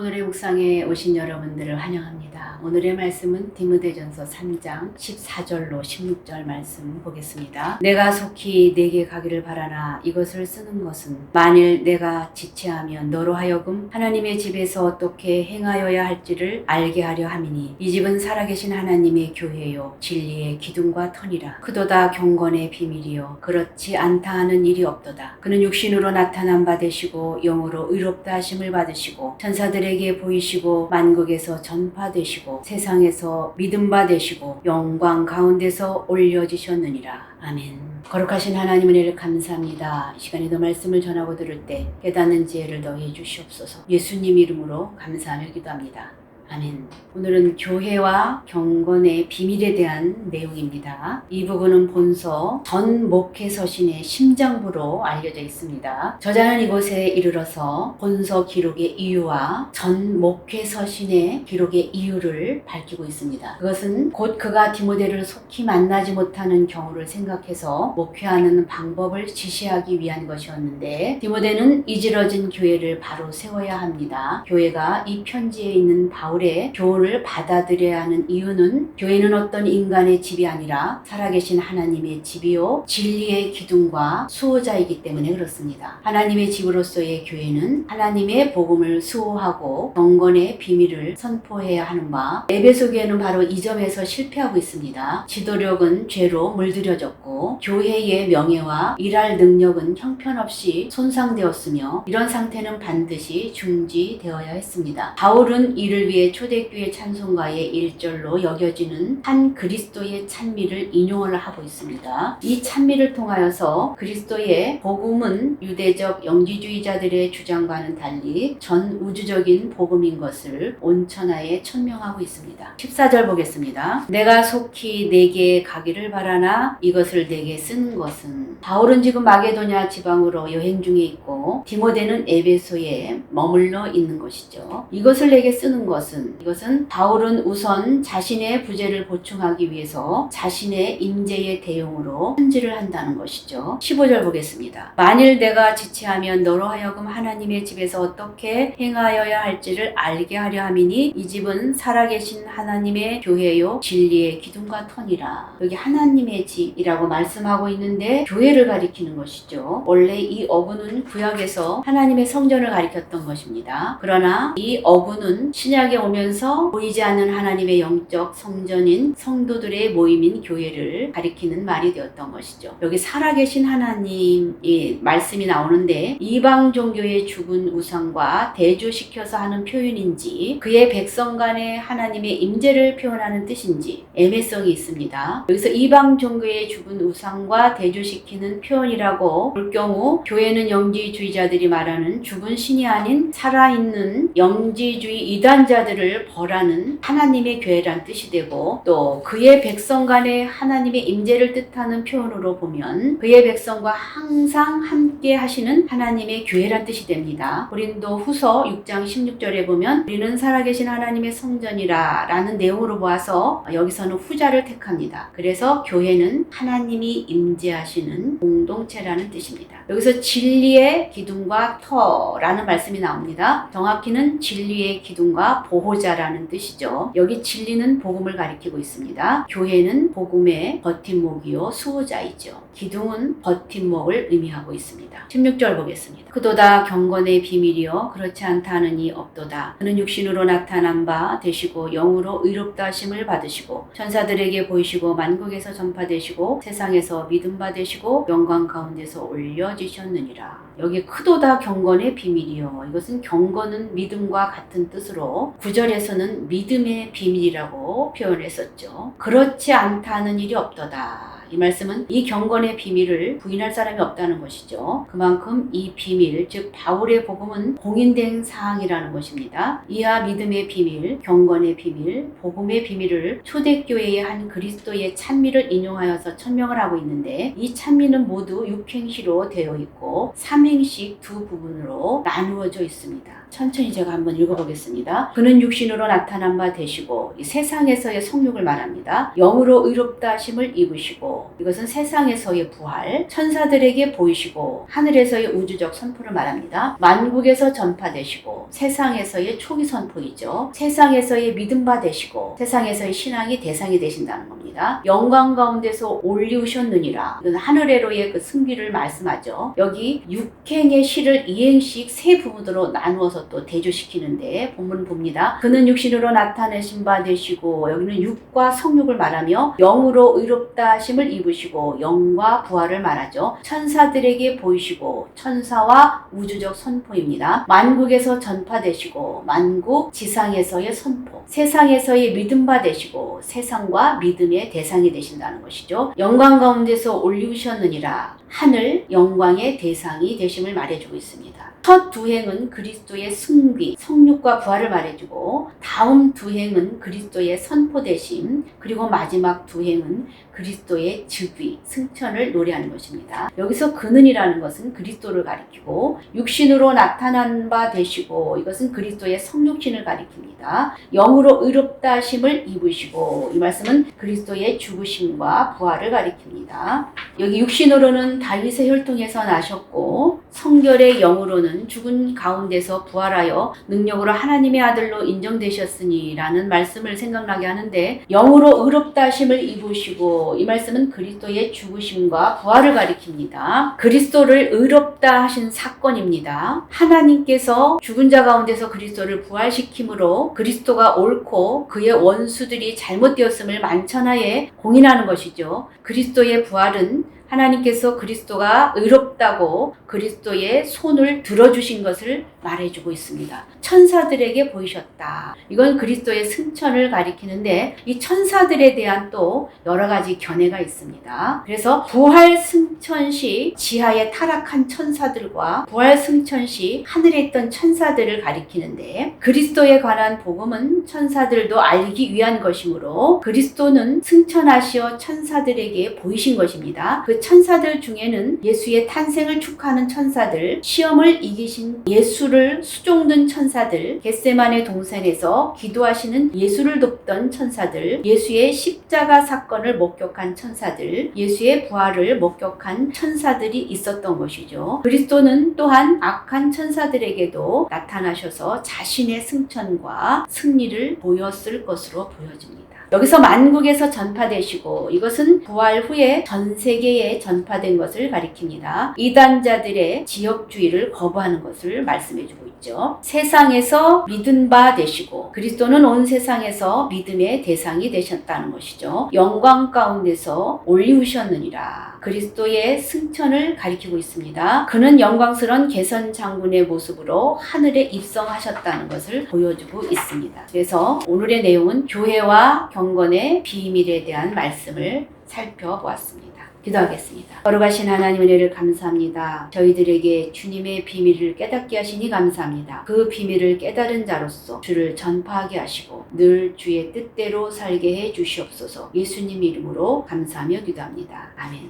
오늘의 묵상에 오신 여러분들을 환영합니다. 오늘의 말씀은 디모데전서 3장 14절로 16절 말씀 보겠습니다. 내가 속히 내게 가기를 바라나 이것을 쓰는 것은 만일 내가 지체하면 너로 하여금 하나님의 집에서 어떻게 행하여야 할지를 알게 하려 함이니 이 집은 살아계신 하나님의 교회요 진리의 기둥과 터니라. 크도다 경건의 비밀이요 그렇지 않다 하는 일이 없도다. 그는 육신으로 나타난 바 되시고 영으로 의롭다 하심을 받으시고 천사들에게 보이시고 만국에서 전파되시고 세상에서 믿음 바 되시고 영광 가운데서 올려지셨느니라. 아멘. 거룩하신 하나님 은혜를 감사합니다. 이 시간에도 말씀을 전하고 들을 때 깨닫는 지혜를 더해 주시옵소서. 예수님 이름으로 감사하며 기도합니다. 아멘. 오늘은 교회와 경건의 비밀에 대한 내용입니다. 이 부분은 본서 전 목회 서신의 심장부로 알려져 있습니다. 저자는 이곳에 이르러서 본서 기록의 이유와 전 목회 서신의 기록의 이유를 밝히고 있습니다. 그것은 곧 그가 디모데를 속히 만나지 못하는 경우를 생각해서 목회하는 방법을 지시하기 위한 것이었는데, 디모데는 이지러진 교회를 바로 세워야 합니다. 교회가 이 편지에 있는 바울의 교훈을 받아들여야 하는 이유는 교회는 어떤 인간의 집이 아니라 살아계신 하나님의 집이요 진리의 기둥과 수호자이기 때문에 그렇습니다. 하나님의 집으로서의 교회는 하나님의 복음을 수호하고 경건의 비밀을 선포해야 하는 바, 에베소 교회는 바로 이 점에서 실패하고 있습니다. 지도력은 죄로 물들여졌고 교회의 명예와 일할 능력은 형편없이 손상되었으며 이런 상태는 반드시 중지되어야 했습니다. 바울은 이를 위해 초대교회 찬송가의 1절로 여겨지는 한 그리스도의 찬미를 인용을 하고 있습니다. 이 찬미를 통하여서 그리스도의 복음은 유대적 영지주의자들의 주장과는 달리 전 우주적인 복음인 것을 온천하에 천명하고 있습니다. 14절 보겠습니다. 내가 속히 내게 가기를 바라나 이것을 내게 쓰는 것은, 바울은 지금 마게도냐 지방으로 여행 중에 있고 디모데는 에베소에 머물러 있는 것이죠. 이것을 내게 쓰는 이것은 바울은 우선 자신의 부재를 보충하기 위해서 자신의 임재의 대용으로 편지를 한다는 것이죠. 15절 보겠습니다. 만일 내가 지체하면 너로 하여금 하나님의 집에서 어떻게 행하여야 할지를 알게 하려 함이니 이 집은 살아계신 하나님의 교회요 진리의 기둥과 터니라. 여기 하나님의 집이라고 말씀하고 있는데 교회를 가리키는 것이죠. 원래 이 어구는 구약에서 하나님의 성전을 가리켰던 것입니다. 그러나 이 어구는 신약에 오면서 보이지 않는 하나님의 영적 성전인 성도들의 모임인 교회를 가리키는 말이 되었던 것이죠. 여기 살아계신 하나님의 말씀이 나오는데 이방 종교의 죽은 우상과 대조시켜서 하는 표현인지 그의 백성 간의 하나님의 임재를 표현하는 뜻인지 애매성이 있습니다. 여기서 이방 종교의 죽은 우상과 대조시키는 표현이라고 볼 경우 교회는 영지주의자들이 말하는 죽은 신이 아닌 살아있는 영지주의 이단자들을 벌하는 하나님의 교회란 뜻이 되고, 또 그의 백성 간의 하나님의 임재를 뜻하는 표현으로 보면 그의 백성과 항상 함께 하시는 하나님의 교회란 뜻이 됩니다. 고린도 후서 6장 16절에 보면 우리는 살아계신 하나님의 성전이라 라는 내용으로 보아서 여기서는 후자를 택합니다. 그래서 교회는 하나님이 임재하시는 공동체라는 뜻입니다. 여기서 진리의 기둥과 터라는 말씀이 나옵니다. 정확히는 진리의 기둥과 보호자라는 뜻이죠. 여기 진리는 복음을 가리키고 있습니다. 교회는 복음의 버팀목이요 수호자이죠. 기둥은 버팀목을 의미하고 있습니다. 16절 보겠습니다. 크도다 경건의 비밀이요 그렇지 않다 하는 이 없도다. 그는 육신으로 나타난 바 되시고 영으로 의롭다 하심을 받으시고 천사들에게 보이시고 만국에서 전파되시고 세상에서 믿음 바 되시고 영광 가운데서 올려지셨느니라. 여기 크도다 경건의 비밀이요, 이것은 경건은 믿음과 같은 뜻으로 9절에서는 믿음의 비밀이라고 표현했었죠. 그렇지 않다는 일이 없도다. 이 말씀은 이 경건의 비밀을 부인할 사람이 없다는 것이죠. 그만큼 이 비밀, 즉 바울의 복음은 공인된 사항이라는 것입니다. 이하 믿음의 비밀, 경건의 비밀, 복음의 비밀을 초대교회의 한 그리스도의 찬미를 인용하여서 천명을 하고 있는데, 이 찬미는 모두 6행시로 되어 있고 3행씩 두 부분으로 나누어져 있습니다. 천천히 제가 한번 읽어보겠습니다. 그는 육신으로 나타난 바 되시고 이 세상에서의 성육을 말합니다. 영으로 의롭다 하심을 입으시고 이것은 세상에서의 부활, 천사들에게 보이시고 하늘에서의 우주적 선포를 말합니다. 만국에서 전파되시고 세상에서의 초기 선포이죠. 세상에서의 믿음 바 되시고 세상에서의 신앙이 대상이 되신다는 겁니다. 영광 가운데서 올리우셨느니라. 이건 하늘에로의 그 승기를 말씀하죠. 여기 육행의 시를 이행식 세 부분으로 나누어서 또 대조시키는데 본문 봅니다. 그는 육신으로 나타내신 바 되시고 여기는 육과 성육을 말하며 영으로 의롭다 하심을 입으시고 영과 부활을 말하죠. 천사들에게 보이시고 천사와 우주적 선포입니다. 만국에서 전파되시고 만국 지상에서의 선포, 세상에서의 믿음 바 되시고 세상과 믿음의 대상이 되신다는 것이죠. 영광 가운데서 올리우셨느니라. 하늘 영광의 대상이 되심을 말해주고 있습니다. 첫 두 행은 그리스도의 승귀, 성육과 부활을 말해주고 다음 두 행은 그리스도의 선포되심, 그리고 마지막 두 행은 그리스도의 즉위, 승천을 노래하는 것입니다. 여기서 그는이라는 것은 그리스도를 가리키고 육신으로 나타난 바 되시고 이것은 그리스도의 성육신을 가리킵니다. 영으로 의롭다 하심을 입으시고 이 말씀은 그리스도의 죽으심과 부활을 가리킵니다. 여기 육신으로는 다윗의 혈통에서 나셨고 성결의 영으로는 죽은 가운데서 부활하여 능력으로 하나님의 아들로 인정되셨으니 라는 말씀을 생각나게 하는데 영으로 의롭다 하심을 입으시고 이 말씀은 그리스도의 죽으심과 부활을 가리킵니다. 그리스도를 의롭다 하신 사건입니다. 하나님께서 죽은 자 가운데서 그리스도를 부활시킴으로 그리스도가 옳고 그의 원수들이 잘못되었음을 만천하에 공인하는 것이죠. 그리스도의 부활은 하나님께서 그리스도가 의롭다고 그리스도의 손을 들어주신 것을 말해주고 있습니다. 천사들에게 보이셨다. 이건 그리스도의 승천을 가리키는데 이 천사들에 대한 또 여러 가지 견해가 있습니다. 그래서 부활 승천 시 지하에 타락한 천사들과 부활 승천 시 하늘에 있던 천사들을 가리키는데 그리스도에 관한 복음은 천사들도 알기 위한 것이므로 그리스도는 승천하시어 천사들에게 보이신 것입니다. 그 천사들 중에는 예수의 탄생을 축하하는 천사들, 시험을 이기신 예수를 수종든 천사들, 겟세마네 동산에서 기도하시는 예수를 돕던 천사들, 예수의 십자가 사건을 목격한 천사들, 예수의 부활을 목격한 천사들이 있었던 것이죠. 그리스도는 또한 악한 천사들에게도 나타나셔서 자신의 승천과 승리를 보였을 것으로 보여집니다. 여기서 만국에서 전파되시고 이것은 부활 후에 전 세계에 전파된 것을 가리킵니다. 이단자들의 지역주의를 거부하는 것을 말씀해주고 있죠. 세상에서 믿은 바 되시고 그리스도는 온 세상에서 믿음의 대상이 되셨다는 것이죠. 영광 가운데서 올리우셨느니라. 그리스도의 승천을 가리키고 있습니다. 그는 영광스러운 개선 장군의 모습으로 하늘에 입성하셨다는 것을 보여주고 있습니다. 그래서 오늘의 내용은 교회와 경건의 비밀에 대한 말씀을 살펴보았습니다. 기도하겠습니다. 거룩하신 하나님 은혜를 감사합니다. 저희들에게 주님의 비밀을 깨닫게 하시니 감사합니다. 그 비밀을 깨달은 자로서 주를 전파하게 하시고 늘 주의 뜻대로 살게 해 주시옵소서. 예수님 이름으로 감사하며 기도합니다. 아멘.